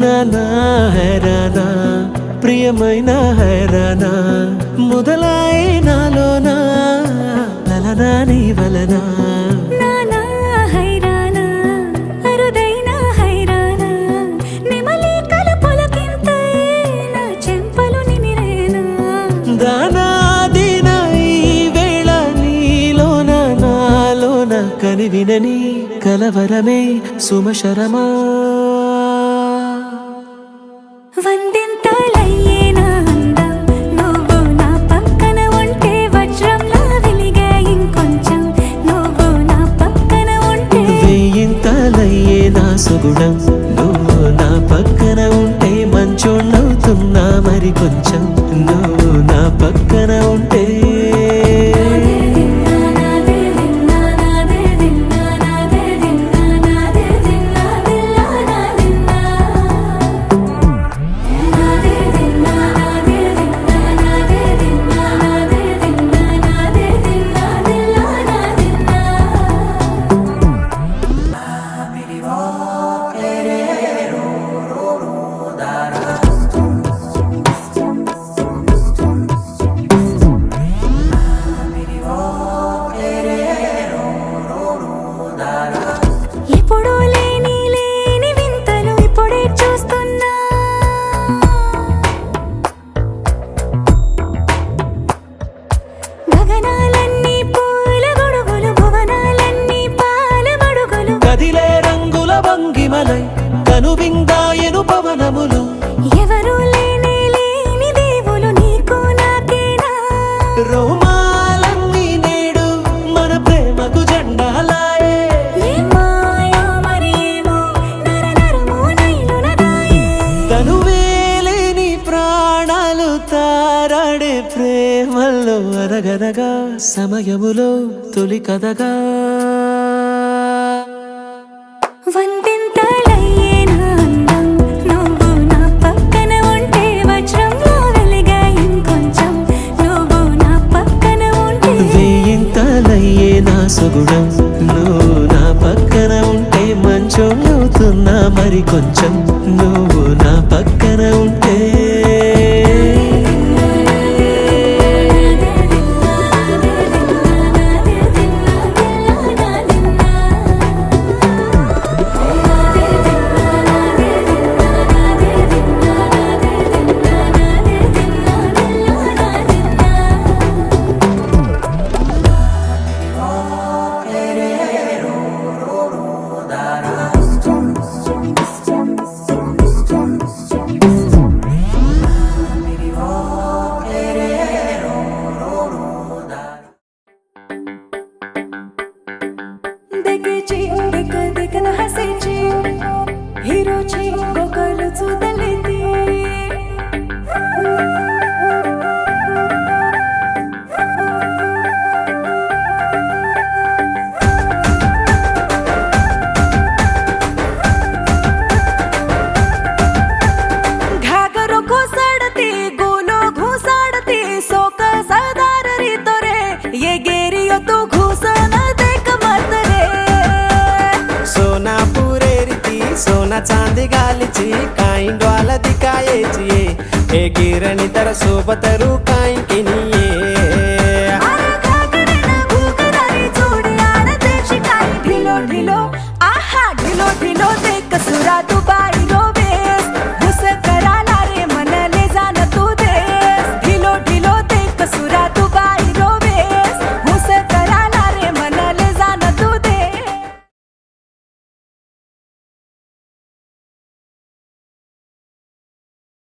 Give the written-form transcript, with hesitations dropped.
నానా హైరానా ప్రియమైన హైరానా మొదలాయి నాలోనా లలనా నీ వలనా నానా హైరానా అరుదైన హైరానా నెమలి కలుపులకింతై నా చెంపలు నిమిరేనా దానా దినా ఈ వేళ నీలోన నాలోన కనివినని కలవరమే సుమశరమా వందింతలయ్యే నా అందం నువ్వు నా పక్కన ఉంటే వజ్రంలా వెలిగే ఇంకొంచెం నువ్వు నా పక్కన ఉంటే వేయింతలయ్యే నా సుగుణం నువ్వు నా పక్కన ఉంటే మంచోణ్ణవుతున్నా మరి కొంచెం నువ్వు నా పక్కన ఉంటే ఎప్పుడూ లేని వింతలు ఇప్పుడే చూస్తున్నా గగనాలన్నీ పూల గొడుగులు భువనాలన్నీ పాల మడుగులు కదిలే రంగుల భంగిమలై కనువిందాయను పవనములు ఎవరూ లేని దేవులు నీకు నాకేనా రోమాలన్నీ నేడు మన ప్రేమకు జెండాలాయే ఏమాయో మరేమో నరనరమో నైలునదాయే తనువేలేని ప్రాణాలు తారాడే ప్రేమల్లో అనగనగా సమయములో తొలి కథగా వందింతలయ్యే నా అందం నువ్వు నా పక్కన ఉంటే వజ్రంలా వెలిగే ఇంకొంచెం నువ్వు నా పక్కన ఉంటే వేయింతలయ్యే నా సుగుణం నువ్వు నా పక్కన ఉంటే మంచోళ్ళవుతున్నా మరి కొంచెం నువ్వు నా పక్కన ఉంటే देखेची देख न हसायची हिरोची गोकल चुदली ती घागरो घोसाडती गोलो घोसाडती सोक सदार री तोरे ये गेरियो तू घुसन देख मत रे सोना पुरे रीती सोना चांदी घालीची काही डोला दिकायची हे गिरणी तर सोबत रू काही किनिये अरे घागरीनं घुगरारी जोडी आणते शिकाई ढिलो ढिलो आहा ढिलो ढिलो देख सुरा तू